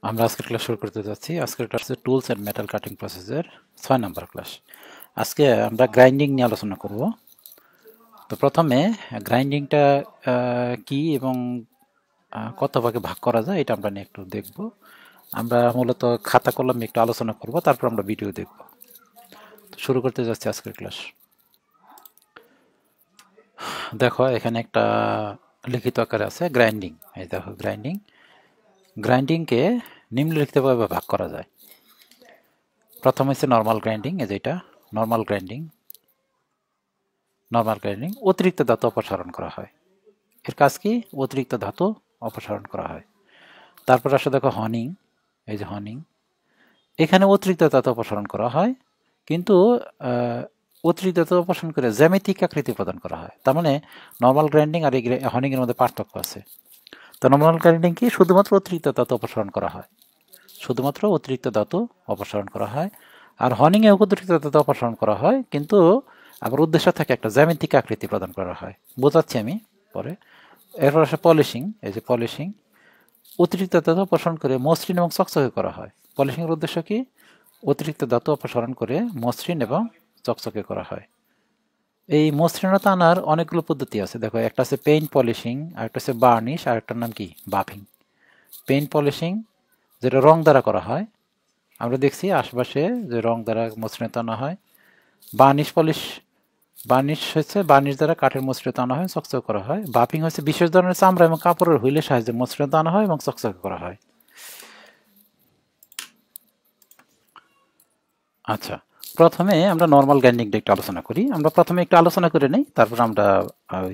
আমরা আজকের ক্লাস শুরু করতে যাচ্ছি। আজকের ক্লাস হচ্ছে টুলস এন্ড মেটাল কাটিং প্রসেসের 6 নম্বর ক্লাস। আজকে আমরা গ্রাইন্ডিং নিয়ে আলোচনা করব। তো প্রথমে গ্রাইন্ডিংটা কি এবং কত ভাগে ভাগ করা যায় এটা আমরা নিয়ে একটু দেখব। আমরা মূলত খাতা কলমে একটু আলোচনা করব, তারপর আমরা ভিডিও দেখব। তো শুরু করতে যাচ্ছি আজকের ক্লাস। দেখো এখানে একটা লিখিত আকারে আছে গ্রাইন্ডিং। এই দেখো গ্রাইন্ডিং। গ্রাইন্ডিংকে নিম্নলিখিতভাবে ভাগ করা যায়। প্রথম হচ্ছে নর্মাল গ্রাইন্ডিং, এই যেটা নর্মাল গ্রাইন্ডিং। নর্মাল গ্রাইন্ডিং অতিরিক্ত ধাতু অপসারণ করা হয়। এর কাজ কি? অতিরিক্ত ধাতু অপসারণ করা হয়। তারপর আসলে দেখো হনিং, এই যে হনিং, এখানে অতিরিক্ত ধাতু অপসারণ করা হয়, কিন্তু অতিরিক্ত ধাতু অপসারণ করে জ্যামিতিক আকৃতি প্রদান করা হয়। তার মানে নর্মাল গ্রাইন্ডিং আর এই হনিং এর মধ্যে পার্থক্য আছে। তো নর্মাল গ্রাইন্ডিং কি? শুধুমাত্র অতিরিক্ত ধাতু অপসারণ করা হয়, শুধুমাত্র অতিরিক্ত ধাতু অপসারণ করা হয়। আর হনিং এ অতিরিক্ত ধাতু অপসারণ করা হয়, কিন্তু আবার উদ্দেশ্য থাকে একটা জ্যামিতিক আকৃতি প্রদান করা হয়। বোঝাচ্ছি আমি পরে। এরপর আসে পলিশিং, এই যে পলিশিং, অতিরিক্ত ধাতু অপসারণ করে মসৃণ এবং চকচকে করা হয়। পলিশিং এর উদ্দেশ্য কি? অতিরিক্ত ধাতু অপসারণ করে মসৃণ এবং চকচকে করা হয়। এই মসৃণতা আনার অনেকগুলো পদ্ধতি আছে। দেখো, একটা আছে পেইন্ট পলিশিং, আর একটা আছে বার্নিশ, আর একটার নাম কি বাফিং। পেইন্ট পলিশিং যেটা রং দ্বারা করা হয়, আমরা দেখছি আশপাশে যে রং দ্বারা মসৃণতা আনা হয়। বার্নিশ পলিশ, বার্নিশ হচ্ছে বার্নিশ দ্বারা কাঠের মসৃণতা আনা হয়, চকচকে করা হয়। বাফিং হচ্ছে বিশেষ ধরনের চামড়া এবং কাপড়ের হুইলের সাহায্যে মসৃণতা আনা হয় এবং চকচকে করা হয়। আচ্ছা, প্রথমে আমরা নর্মাল গ্রাইন্ডিংটা একটু আলোচনা করি। আমরা প্রথমে একটু আলোচনা করে নেই, তারপর আমরা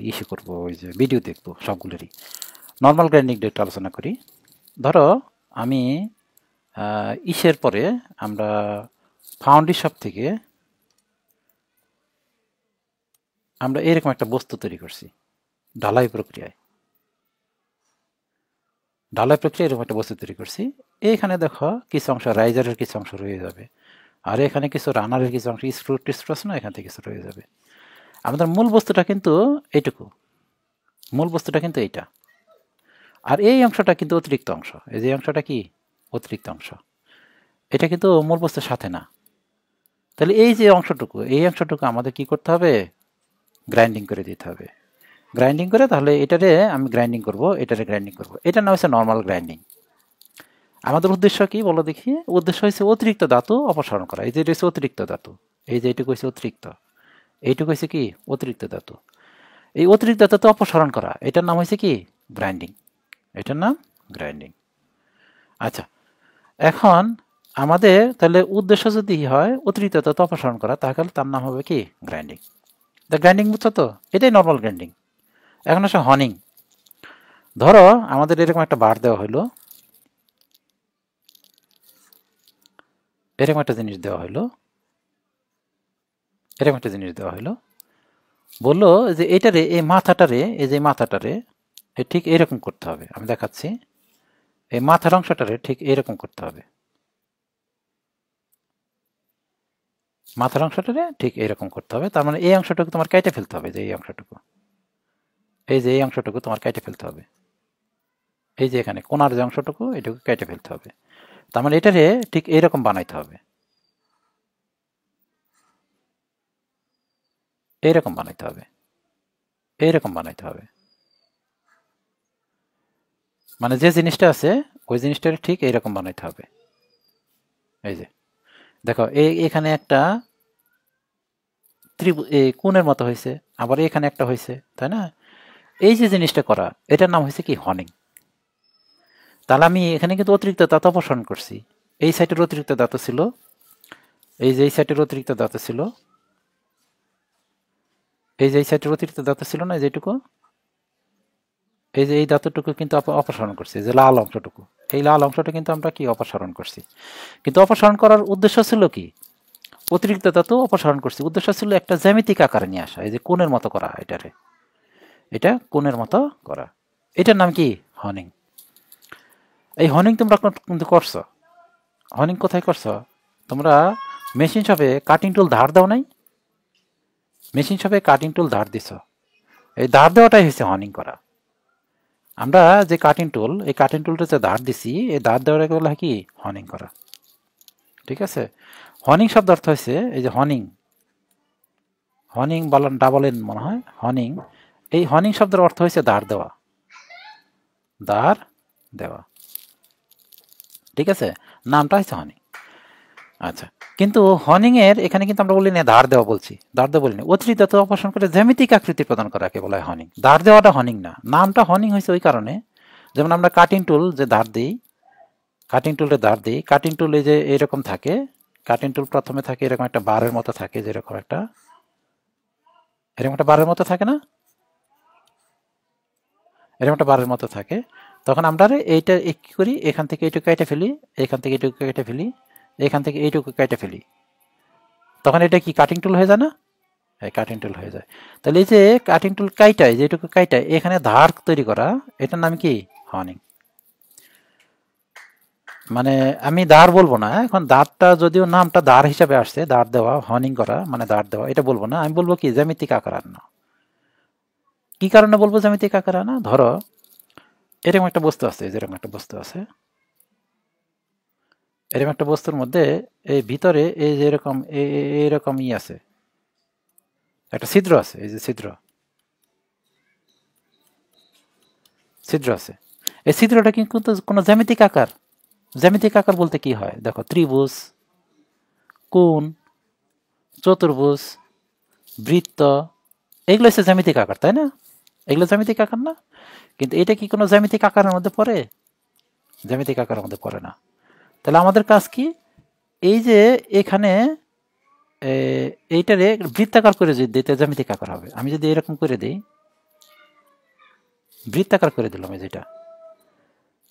ইস্যু করবো, ওই যে ভিডিও দেখবো সবগুলোরই। নর্মাল গ্রাইন্ডিংটা একটু আলোচনা করি। ধরো আমি ইসের পরে আমরা ফাউন্ডি শপ থেকে আমরা এরকম একটা বস্তু তৈরি করছি ঢালাই প্রক্রিয়ায়। ঢালাই প্রক্রিয়া এরকম একটা বস্তু তৈরি করছি। এখানে দেখো কিছু অংশ রাইজারের কিছু অংশ রয়ে যাবে, আর এখানে কিছু রানারের কিছু অংশ স্ক্রু টিস্ক্রু আছে না, এখান থেকে কিছু রয়ে যাবে। আমাদের মূল বস্তুটা কিন্তু এইটুকু, মূল বস্তুটা কিন্তু এইটা। আর এই অংশটা কিন্তু অতিরিক্ত অংশ। এই যে অংশটা কি? অতিরিক্ত অংশ। এটা কিন্তু মূল বস্তুর সাথে না। তাহলে এই যে অংশটুকু, এই অংশটুকু আমাদের কি করতে হবে? গ্রাইন্ডিং করে দিতে হবে। গ্রাইন্ডিং করে তাহলে এটারে আমি গ্রাইন্ডিং করব, এটারে গ্রাইন্ডিং করব। এটার নাম হচ্ছে নর্মাল গ্রাইন্ডিং। আমাদের উদ্দেশ্য কি বলো দেখি? উদ্দেশ্য হচ্ছে অতিরিক্ত ধাতু অপসারণ করা। এই যে এটা হচ্ছে অতিরিক্ত ধাতু, এই যে এইটুকু হচ্ছে অতিরিক্ত, এইটুকু হচ্ছে কি? অতিরিক্ত ধাতু। এই অতিরিক্ত ধাতু অপসারণ করা, এটার নাম হচ্ছে কি? গ্রাইন্ডিং। এটার নাম গ্রাইন্ডিং। আচ্ছা, এখন আমাদের তাহলে উদ্দেশ্য যদি হয় অতিরিক্ত ধাতু অপসারণ করা, তাহলে তার নাম হবে কি? গ্রাইন্ডিং। দ্য গ্রাইন্ডিং, বুঝছো তো? এটাই নর্মাল গ্রাইন্ডিং। এখন আসে হনিং। ধরো আমাদের এরকম একটা বার দেওয়া হলো, এরকম একটা জিনিস দেওয়া হলো, এরকম একটা জিনিস দেওয়া হলো। বললো যে এটারে, এই মাথাটারে, এই যে মাথাটারে ঠিক এরকম করতে হবে। আমি দেখাচ্ছি, এই মাথার অংশটারে ঠিক এরকম করতে হবে। মাথার অংশটারে ঠিক এরকম করতে হবে। তার মানে এই অংশটুকু তোমার কেটে ফেলতে হবে। যে এই অংশটুকু, এই যে এই অংশটুকু তোমার কেটে ফেলতে হবে। এই যে এখানে কোনার যে অংশটুকু, এটুকু কেটে ফেলতে হবে। তার মানে এটারে ঠিক এইরকম বানাইতে হবে, এইরকম বানাইতে হবে, এইরকম বানাইতে হবে। মানে যে জিনিসটা আছে ওই জিনিসটা ঠিক এইরকম বানাইতে হবে। এই যে দেখো, এখানে একটা কোণের মতো হয়েছে, আবার এখানে একটা হয়েছে, তাই না? এই যে জিনিসটা করা, এটার নাম হয়েছে কি? হনিং। তাহলে আমি এখানে কিন্তু অতিরিক্ত ধাতু অপসারণ করছি। এই সাইডের অতিরিক্ত ধাতু ছিল, এই যে এই সাইডের অতিরিক্ত ধাতু ছিল, এই যে এই সাইডের অতিরিক্ত ধাতু ছিল না, যেটুকু, এই যে এই ধাতুটুকু কিন্তু অপসারণ করছি। যে লাল অংশটুকু, এই লাল অংশটা কিন্তু আমরা কি? অপসারণ করছি। কিন্তু অপসারণ করার উদ্দেশ্য ছিল কি? অতিরিক্ত ধাতু অপসারণ করছি, উদ্দেশ্য ছিল একটা জ্যামিতিক আকারে নিয়ে আসা। এই যে কোণের মতো করা, এটারে, এটা কোণের মতো করা। এটার নাম কি? হনিং। এই হনিং তোমরা কিন্তু করছো। হনিং কোথায় করছো? তোমরা মেশিন শপে কাটিং টুল ধার দাও নাই? মেশিন শপে কাটিং টুল ধার দিছ, এই ধার দেওয়াটাই হচ্ছে হনিং করা। আমরা যে কাটিং টুল, এই কাটিং টুলটা যে দাঁড় দিছি, এই দাঁড় দেওয়াটাকে বলা হয় কি হর্নিং করা। ঠিক আছে, হর্নিং শব্দ অর্থ হচ্ছে এই যে হর্নিং, হর্নিং বলেন ডাবল এন মনে হয়, হর্নিং। এই হর্নিং শব্দের অর্থ হচ্ছে দাঁড় দেওয়া, দাঁড় দেওয়া। ঠিক আছে, নামটা হচ্ছে হর্নিং। আচ্ছা, কিন্তু হর্নিং এর এখানে কিন্তু আমরা বলি না ধার দেওয়া বলছি, ধার দেওয়া বলি না। অতিরিক্ত তথ্য অপসারণ করে জ্যামিতিক আকৃতি প্রদান করাকে বলা হয় হর্নিং। ধার দেওয়াটা হর্নিং না, নামটা হর্নিং হয়েছে ওই কারণে, যেমন আমরা কাটিং টুল যে ধার দিই, কাটিং টুলের ধার দিই, কাটিং টুল এই যে এরকম থাকে, কাটিং টুল প্রথমে থাকে এরকম একটা বারের মতো থাকে, যেরকম একটা এরকম একটা বারের মতো থাকে না, এরকম একটা বারের মতো থাকে। তখন আমরা এইটা কি করি, এখান থেকে এইটুকু কেটে ফেলি, এখান থেকে এইটুকু কেটে ফেলি, এখান থেকে এইটুকু কেটে ফেলি, তখন এটা কি কাটিং টুল হয়ে যায় না? কাটিং টুল হয়ে যায়। তাহলে এই যে কাটিং টুল কাইটায়, যেটুকু কাইটায় এখানে ধার তৈরি করা, এটার নাম কি হর্নিং। মানে আমি দাঁড় বলবো না এখন, দাঁড়টা যদিও নামটা দাঁড় হিসাবে আসছে, দাঁড় দেওয়া, হর্নিং করা মানে দাঁড় দেওয়া, এটা বলবো না। আমি বলবো কি জ্যামিতিক আকার আনা। কি কারণে বলবো জ্যামিতিক আকার আনা? ধরো এরকম একটা বস্তু আছে, যেরকম একটা বস্তু আছে, এরকম একটা বস্তুর মধ্যে এই ভিতরে এই যে এরকম এরকম আছে, একটা ছিদ্র আছে, এই যে ছিদ্র, ছিদ্র আছে। এই ছিদ্রটা কিন্তু কোনো জ্যামিতিক আকার। জ্যামিতিক আকার বলতে কি হয় দেখো, ত্রিভুজ, কোণ, চতুর্ভুজ, বৃত্ত, এগুলো হচ্ছে জ্যামিতিক আকার, তাই না? এগুলো জ্যামিতিক আকার না? কিন্তু এটা কি কোনো জ্যামিতিক আকারের মধ্যে পড়ে? জ্যামিতিক আকারের মধ্যে পড়ে না। তাহলে আমাদের কাজ কি, এই যে এখানে এইটারে বৃত্তাকার করে যদি দিতে জ্যামিতিক আকার হবে। আমি যদি এরকম করে দিই, বৃত্তাকার করে দিলাম এই যেটা,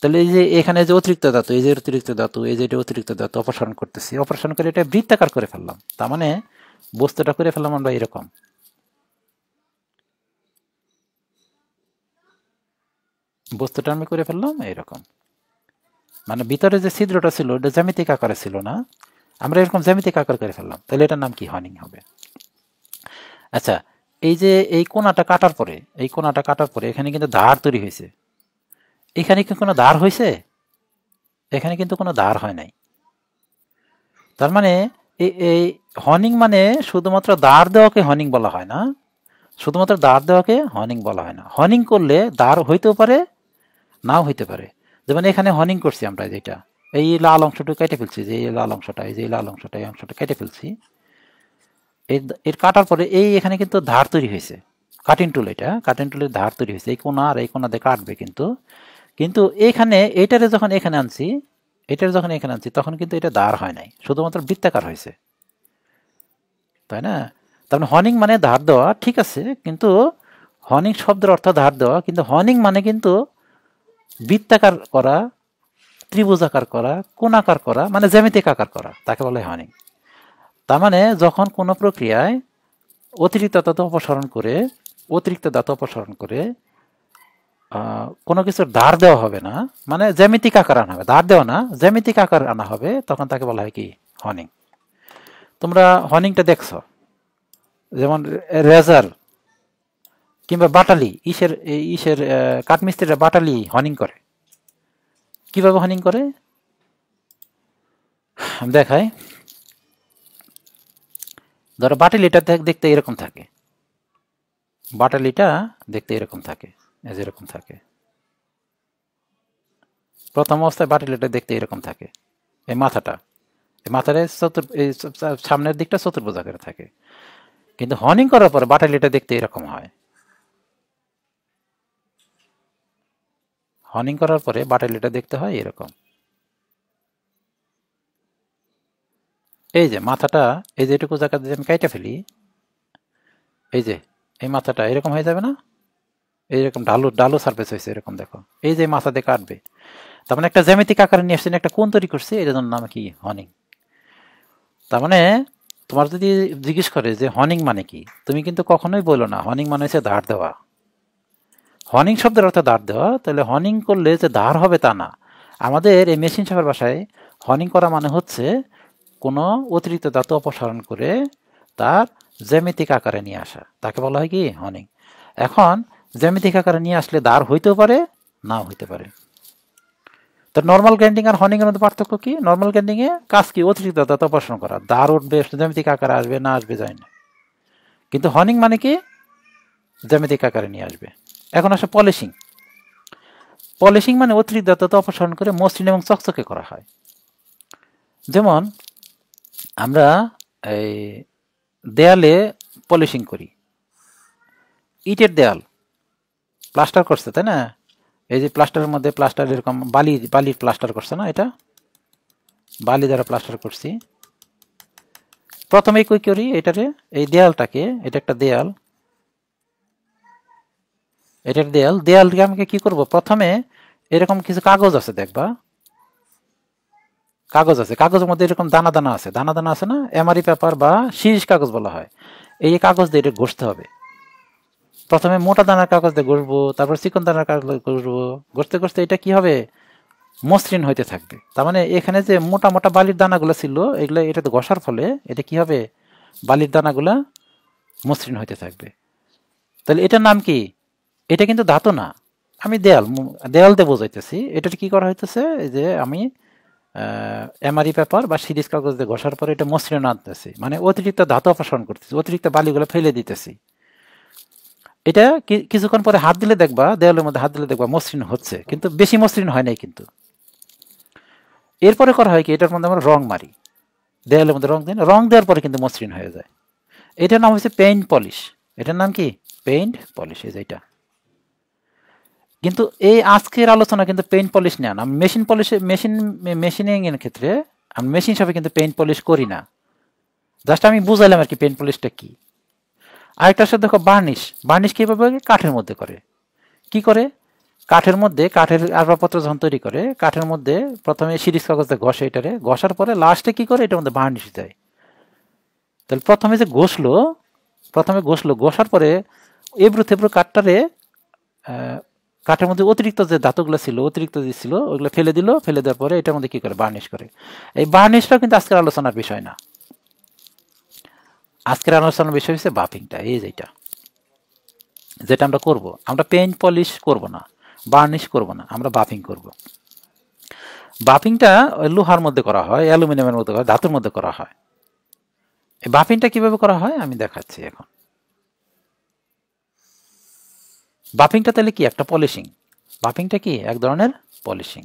তাহলে এই যে এখানে যে অতিরিক্ত ধাতু, এই যে অতিরিক্ত ধাতু, এই যে অতিরিক্ত ধাতু অপসারণ করতেছি, অপসারণ করে এটা বৃত্তাকার করে ফেললাম। তার মানে বস্তুটা করে ফেললাম আমরা এরকম, বস্তুটা আমি করে ফেললাম এরকম। মানে ভিতরে যে ছিদ্রটা ছিল এটা জ্যামিতিক আকারে ছিল না, আমরা এরকম জ্যামিতিক আকার করে ফেললাম। তাহলে এটার নাম কি হর্নিং হবে। আচ্ছা, এই যে এই কোণাটা কাটার পরে, এই কোণাটা কাটার পরে এখানে কিন্তু ধার তৈরি হয়েছে। এখানে কি কোনো ধার হয়েছে? এখানে কিন্তু কোনো ধার হয় নাই। তার মানে এই হর্নিং মানে শুধুমাত্র দাঁড় দেওয়াকে হর্নিং বলা হয় না, শুধুমাত্র দাঁড় দেওয়াকে হর্নিং বলা হয় না। হর্নিং করলে দাঁড় হইতেও পারে, নাও হইতে পারে। যেমন এখানে হর্নিং করছি আমরা, যেটা এই লাল অংশটা কেটে ফেলছি, যে এই লাল অংশটা, এই যে লাল অংশটা, এই অংশটা কেটে ফেলছি, এর কাটার পরে এই এখানে কিন্তু ধার তৈরি হয়েছে। কাটিং টুল, এটা কাটিং টুলের ধার তৈরি হয়েছে, এই কোণা আর এই কোণা দিয়ে কাটবে। কিন্তু কিন্তু এখানে এটারে যখন এখানে আনছি, এটার যখন এখানে আনছি তখন কিন্তু এটা দাঁড় হয় নাই, শুধুমাত্র বৃত্তাকার হয়েছে, তাই না? তার মানে হর্নিং মানে ধার দেওয়া, ঠিক আছে, কিন্তু হর্নিং শব্দের অর্থ ধার দেওয়া, কিন্তু হর্নিং মানে কিন্তু বৃত্তাকার করা, ত্রিভুজাকার করা, কোণাকার করা, মানে জ্যামিতিক আকার করা, তাকে বলে হর্নিং। তার মানে যখন কোনো প্রক্রিয়ায় অতিরিক্ত ধাতু অপসারণ করে, অতিরিক্ত ধাতু অপসারণ করে কোনো কিছুর ধার দেওয়া হবে না, মানে জ্যামিতিক আকার আনা হবে, ধার দেওয়া না, জ্যামিতিক আকার আনা হবে, তখন তাকে বলা হয় কি হর্নিং। তোমরা হর্নিংটা দেখছো, যেমন রেজার কিংবা বাটালি, ইসের কাঠমিস্ত্রিরা বাটালি হর্নিং করে। কিভাবে হর্নিং করে দেখাই। ধরো বাটালিটা দেখতে এরকম থাকে, বাটালিটা দেখতে এরকম থাকে, এরকম থাকে। প্রথম অবস্থায় বাটালিটা দেখতে এরকম থাকে, এই মাথাটা, এই মাথার এই সামনের দিকটা চতুর্ভুজ আকারে থাকে। কিন্তু হর্নিং করার পরে বাটালিটা দেখতে এরকম হয়। হর্নিং করার পরে বাটালিটা দেখতে হয় এরকম। এই যে মাথাটা, এই যেটুকু জায়গা যদি আমি কেটে ফেলি, এই যে এই মাথাটা এরকম হয়ে যাবে না, এইরকম ডালু ডালু সারফেস হয়েছে এরকম, দেখো এই যে মাথা দিয়ে কাটবে, তার মানে একটা জ্যামিতিক আকারে নিয়ে আসছেন, একটা কোণ তৈরি করছে, এটার নাম কি হর্নিং। তার মানে তোমার যদি জিজ্ঞেস করে যে হর্নিং মানে কি, তুমি কিন্তু কখনোই বলো না হর্নিং মানে হচ্ছে ধার দেওয়া। হর্নিং শব্দের অর্থ ধার দেওয়া, তাহলে হর্নিং করলে যে ধার হবে তা না। আমাদের এই মেশিন ছাপার ভাষায় হর্নিং করা মানে হচ্ছে কোনো অতিরিক্ত ধাতু অপসারণ করে তার জ্যামিতিক আকারে নিয়ে আসা, তাকে বলা হয় কি হর্নিং। এখন জ্যামিতিক আকারে নিয়ে আসলে ধার হইতেও পারে, নাও হইতে পারে। তো নর্মাল গ্রাইন্ডিং আর হনিং এর মধ্যে পার্থক্য কি? নর্মাল গ্রাইন্ডিং এ কাজ কি? অতিরিক্ত দাতা অপসারণ করা, দাঁড় উঠবে, জ্যামিতিক আকারে আসবে না আসবে যায় না। কিন্তু হনিং মানে কি? জ্যামিতিক আকারে নিয়ে আসবে। এখন আসে পলিশিং। পলিশিং মানে অতিরিক্ত দাতা অপসারণ করে মসৃণ এবং চকচকে করা হয়। যেমন আমরা এই দেয়ালে পলিশিং করি, ইটের দেয়াল প্লাস্টার করছে তাই না? এই যে প্লাস্টারের মধ্যে প্লাস্টার এরকম বালির প্লাস্টার করছে না, এটা বালি দ্বারা প্লাস্টার করছি। প্রথমে কই করি এটারে, এই দেয়ালটাকে, এটা একটা দেয়াল, এটার দেয়ালকে আমাকে কি করব? প্রথমে এরকম কিছু কাগজ আছে, দেখবা কাগজ আছে, কাগজের মধ্যে এরকম দানা দানা আছে, দানা দানা আছে না, এমআরই পেপার বা শিরিষ কাগজ বলা হয়। এই কাগজ দিয়ে এটা ঘষতে হবে। প্রথমে মোটা দানার কাগজ দিয়ে ঘষবো, তারপর চিকন দানার কাগজ ঘষবো, ঘষতে ঘষতে এটা কি হবে? মসৃণ হইতে থাকবে। তার মানে এখানে যে মোটা মোটা বালির দানাগুলো ছিল, এগুলো এটাতে ঘষার ফলে এটা কি হবে? বালির দানাগুলা মসৃণ হইতে থাকবে। তাহলে এটার নাম কি? এটা কিন্তু ধাতু না, আমি দেয়াল দিয়ে বোঝাইতেছি। এটা কি করা হইতেছে? যে আমি এমআরই পেপার বা সিরিজ কাগজ দিয়ে ঘষার পরে এটা মসৃণ আনতেছি, মানে অতিরিক্ত ধাতু অপসারণ করতেছি, অতিরিক্ত বালিগুলো ফেলে দিতেছি। এটা কিছুক্ষণ পরে হাত দিলে দেখবা, দেয়ালের মধ্যে হাত দিলে দেখবা মসৃণ হচ্ছে, কিন্তু বেশি মসৃণ হয় নাই কিন্তু। এরপরে করা হয় কি? এটার মধ্যে আমরা রং মারি, দেয়ালের মধ্যে রং দিন, রং দেওয়ার পরে কিন্তু মসৃণ হয়ে যায়। এটার নাম হচ্ছে পেইন্ট পলিশ। এটার নাম কি? Paint polish. এই যে এটা। কিন্তু এই আজকের আলোচনা কিন্তু পেইন্ট পলিশ নেন, আমি মেশিনিং এর ক্ষেত্রে আমি মেশিন হিসাবে কিন্তু পেইন্ট পলিশ করি না, জাস্ট আমি বুঝাইলাম আর কি পেইন্ট পলিশটা কি। আরেকটার সাথে দেখো বার্নিশ। বার্নিশ কিভাবে কাঠের মধ্যে করে? কি করে? কাঠের মধ্যে, কাঠের আসবাবপত্র যখন তৈরি করে, কাঠের মধ্যে প্রথমে সিরিজ কাগজ দিয়ে ঘষে, এটারে ঘষার পরে লাস্টে কি করে? এটার মধ্যে বার্নিশ দেয়। তাহলে প্রথমে ঘষলো, ঘষার পরে এবড়ো থেবড়ো কাঠটারে, কাঠের মধ্যে অতিরিক্ত যে ধাতুগুলো ছিল, অতিরিক্ত যে ছিল, ওইগুলো ফেলে দিল, ফেলে দেওয়ার পরে এটার মধ্যে কি করে? বার্নিশ করে। এই বার্নিশটাও কিন্তু আজকের আলোচনার বিষয় না। আজকের আলোচনার বিষয় হচ্ছে বাফিংটা। এই যেটা আমরা করব, আমরা পেইন্ট পলিশ করব না, বার্নিশ করব না, আমরা বাফিং করব। বাফিংটা লোহার মধ্যে করা হয়, অ্যালুমিনিয়ামের মধ্যে করা হয়, ধাতুর মধ্যে করা হয়। এই বাফিংটা কিভাবে করা হয় আমি দেখাচ্ছি এখন। বাফিংটা তাহলে কি? একটা পলিশিং। বাফিংটা কি? এক ধরনের পলিশিং।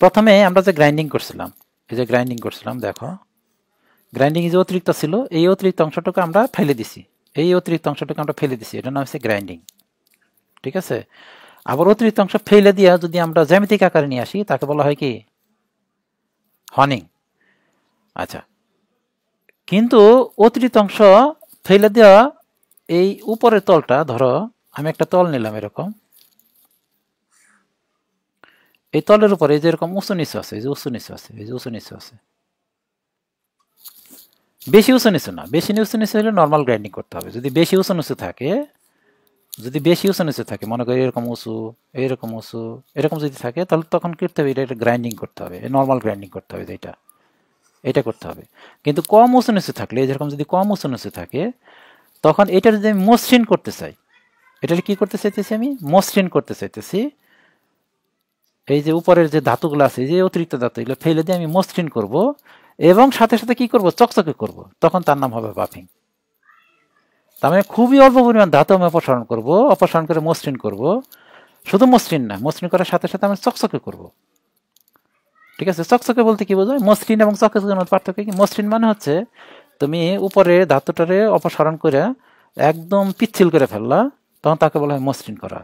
প্রথমে আমরা যে গ্রাইন্ডিং করছিলাম, দেখো গ্রাইন্ডিং যে অতিরিক্ত ছিল, এই অতিরিক্ত অংশটাকে আমরা ফেলে দিছি, এটার নাম হচ্ছে গ্রাইন্ডিং। ঠিক আছে? আবার অতিরিক্ত অংশ ফেলে দিয়া যদি আমরা জ্যামিতিক আকারে নিয়ে আসি, তাকে বলা হয় কি? হনিং। আচ্ছা, কিন্তু অতিরিক্ত অংশ ফেলে দেওয়া, এই উপরের তলটা, ধরো আমি একটা তল নিলাম এরকম, এই তলের উপরে এই যে এরকম উঁচু নিচু আছে, বেশি উঁচু নিচু না, বেশি উঁচু নিচু হলে নর্মাল গ্রাইন্ডিং করতে হবে। যদি বেশি উঁচু নিচু থাকে, মনে করি এরকম উঁচু, এরকম যদি থাকে, তাহলে তখন করতে হবে এটা গ্রাইন্ডিং করতে হবে, নর্মাল গ্রাইন্ডিং করতে হবে, এটা করতে হবে। কিন্তু কম উঁচু নিচু থাকলে, যেরকম যদি কম উঁচু নিচু থাকে, তখন এটা যদি আমি মসৃণ করতে চাই, এটাকে কি করতে চাইতেছি? আমি মসৃণ করতে চাইতেছি। এই যে উপরের যে ধাতুগুলো আছে, যে অতিরিক্ত ধাতু, এগুলো ফেলে দিয়ে আমি মসৃণ করব, এবং সাথে সাথে কি করব? চকচকে করব, তখন তার নাম হবে বাফিং। তার মানে খুবই অল্প পরিমাণ ধাতু আমি অপসারণ করে মসৃণ করব। শুধু মসৃণ না, মসৃণ করার সাথে সাথে আমি চকচকে করব। ঠিক আছে? চকচকে বলতে কি বোঝায়? মসৃণ এবং চকচকের মধ্যে পার্থক্য কি? মসৃণ মানে হচ্ছে তুমি উপরে ধাতুটারে অপসারণ করে একদম পিচ্ছিল করে ফেললা, তখন তাকে বলা হয় মসৃণ করা।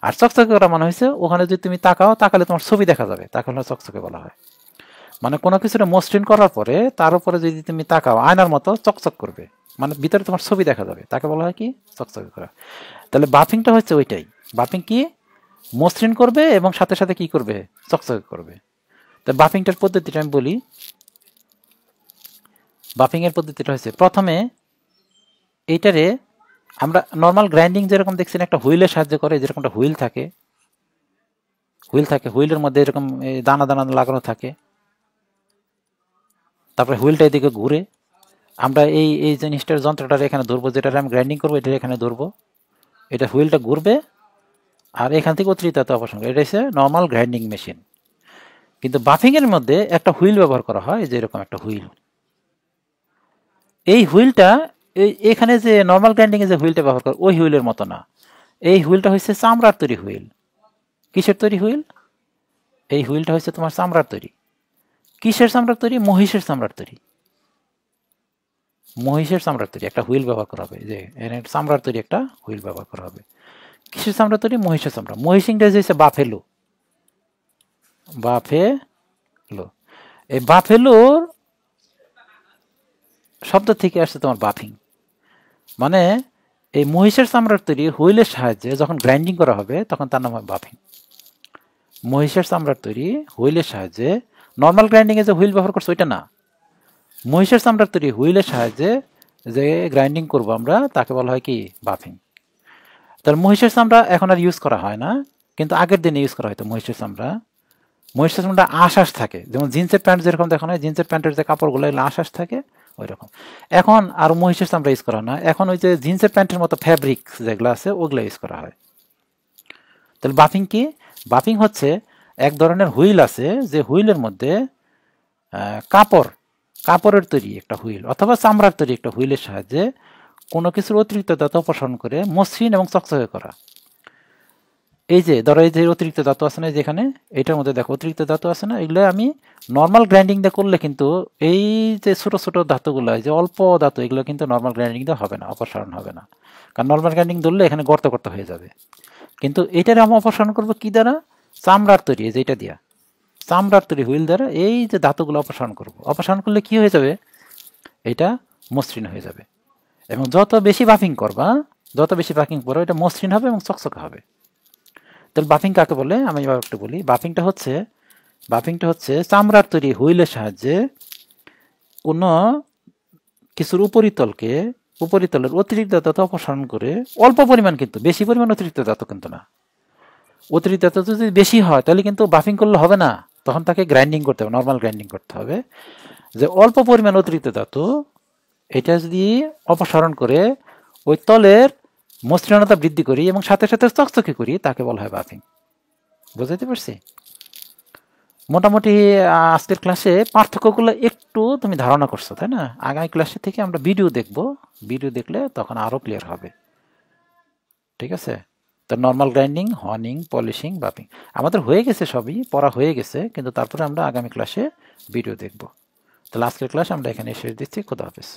আর চকচকে করা মানে হচ্ছে ওখানে যদি তুমি তাকালে তোমার ছবি দেখা যাবে, তাকে হলো চকচকে বলা হয়। মানে কোনো কিছুটা মসৃণ করার পরে তার উপরে যদি তুমি তাকাও, আয়নার মতো চকচক করবে, মানে ভিতরে তোমার ছবি দেখা যাবে, তাকে বলা হয় কি? চকচকে করা। তাহলে বাফিংটা হচ্ছে ওইটাই। বাফিং কি? মসৃণ করবে এবং সাথে সাথে কি করবে? চকচকে করবে। তো বাফিংটার পদ্ধতিটা আমি বলি। বাফিং এর পদ্ধতিটা হচ্ছে, প্রথমে এইটারে আমরা নর্মাল গ্রাইন্ডিং যেরকম দেখছেন একটা হুইলের সাহায্য করে, যেরকম একটা হুইল থাকে, হুইলের মধ্যে এরকম দানা দানা লাগানো থাকে, তারপরে হুইলটা এদিকে ঘুরে, আমরা এই এই জিনিসটার যন্ত্রটার এখানে ধরবো, যেটা আমি গ্রাইন্ডিং করবো, এটা এখানে ধরবো, এটা হুইলটা ঘুরবে, আর এখান থেকে অতিরিক্ত ধাতু অপসারণ করে, এটা হচ্ছে নর্মাল গ্রাইন্ডিং মেশিন। কিন্তু বাফিংয়ের মধ্যে একটা হুইল ব্যবহার করা হয়, যে এরকম একটা হুইল। এই হুইলটা এখানে যে নর্মাল গ্রাইন্ডিংয়ে যে হুইলটা ব্যবহার করে ওই হুইলের মতো না। এই হুইলটা হচ্ছে চামড়ার তৈরি হুইল। কিসের তৈরি হুইল? এই হুইলটা হচ্ছে তোমার চামড়ার তৈরি। কিসের চামড়ার তৈরি? মহিষের চামড়ার তৈরি। মহিষের চামড়ার তৈরি একটা হুইল ব্যবহার করা হবে, যে চামড়ার তৈরি একটা হুইল ব্যবহার করা হবে। কিসের চামড়া তৈরি? মহিষের চামড়া। মহিষ ইংরেজি হচ্ছে বাফেলো। বাফেলো। এই বাফেলোর শব্দ থেকে আসছে তোমার বাফিং। মানে এই মহিষের চামড়ার তৈরি হুইলের সাহায্যে যখন গ্রাইন্ডিং করা হবে তখন তার নাম হয় বাফিং। মহিষের চামড়ার তৈরি হুইলের সাহায্যে, নর্মাল গ্রাইন্ডিংয়ে যে হুইল ব্যবহার করছে ওইটা না, মহিষের চামড়ার তৈরি হুইলের সাহায্যে যে গ্রাইন্ডিং করব আমরা তাকে বলা হয় কি? বাফিং। তাহলে মহিষের চামড়া এখন আর ইউজ করা হয় না, কিন্তু আগের দিনে ইউজ করা হয়তো মহিষের চামড়া। মহিষের চামড়া আশ্বাস থাকে, যেমন জিন্সের প্যান্ট যেরকম দেখানো হয়, জিন্সের প্যান্টের যে কাপড়গুলো এগুলো আশ্বাস থাকে ওই রকম। এখন আর মহিষের চামড়া ইউজ করা হয় না, এখন ওই যে জিন্সের প্যান্টের মতো ফ্যাব্রিক যেগুলো আছে ওগুলো ইউজ করা হয়। তাহলে বাফিং কি? বাফিং হচ্ছে এক ধরনের হুইল আছে, যে হুইলের মধ্যে কাপড়ের তৈরি একটা হুইল অথবা চামড়ার তৈরি একটা হুইলের সাহায্যে কোনো কিছুর অতিরিক্ত ধাতু অপসারণ করে মসৃণ এবং চকচকে করা। এই যে ধরো এই যে অতিরিক্ত ধাতু আছে না, যেখানে এটার মধ্যে দেখো অতিরিক্ত ধাতু আছে না, এগুলো আমি নর্মাল গ্রাইন্ডিং দিয়ে করলে কিন্তু এই যে ছোট ছোট ধাতুগুলো, যে অল্প ধাতু, এগুলো কিন্তু নর্মাল গ্রাইন্ডিং দিয়ে হবে না, অপসারণ হবে না। কারণ নর্মাল গ্রাইন্ডিং ধরলে এখানে গর্ত গর্ত হয়ে যাবে। কিন্তু এটার আমি অপসারণ করবো কি দ্বারা? চামড়ার তৈরি, যেটা দিয়া চামড়ার তৈরি হুইল দ্বারা এই যে ধাতুগুলো অপসারণ করব। অপসারণ করলে কি হয়ে যাবে? এটা মসৃণ হয়ে যাবে। এবং যত বেশি বাফিং করবা, যত বেশি বাফিং করো, এটা মসৃণ হবে এবং চকচকে হবে। তাহলে বাফিং কাকে বলে আমি এবার একটু বলি। বাফিংটা হচ্ছে চামড়ার তৈরি হুইলের সাহায্যে কোনো কিছুর উপরিতলের অতিরিক্ত ধাতু অপসারণ করে, অল্প পরিমাণ, কিন্তু বেশি পরিমাণ অতিরিক্ত ধাতু কিন্তু না। অতিরিক্ত ধাতু যদি বেশি হয় তাহলে কিন্তু বাফিং করলে হবে না, তখন তাকে গ্রাইন্ডিং করতে হবে, নর্মাল গ্রাইন্ডিং করতে হবে। যে অল্প পরিমাণ অতিরিক্ত ধাতু, এটা যদি অপসারণ করে ওই তলের মসৃণতা বৃদ্ধি করি এবং সাথে সাথে চকচকে করি, তাকে বলা হয় বাফিং। বুঝতে পারছি? মোটামুটি আজকের ক্লাসে পার্থক্যগুলো একটু তুমি ধারণা করছো, তাই না? আগামী ক্লাসে থেকে আমরা ভিডিও দেখব, ভিডিও দেখলে তখন আরো ক্লিয়ার হবে। ঠিক আছে? তো নর্মাল গ্রাইন্ডিং, হর্নিং, পলিশিং, বাফিং আমাদের হয়ে গেছে, সবই পড়া হয়ে গেছে, কিন্তু তারপরে আমরা আগামী ক্লাসে ভিডিও দেখব। তাহলে আজকের ক্লাস আমরা এখানে শেষ দিচ্ছি। খোদা হাফেজ।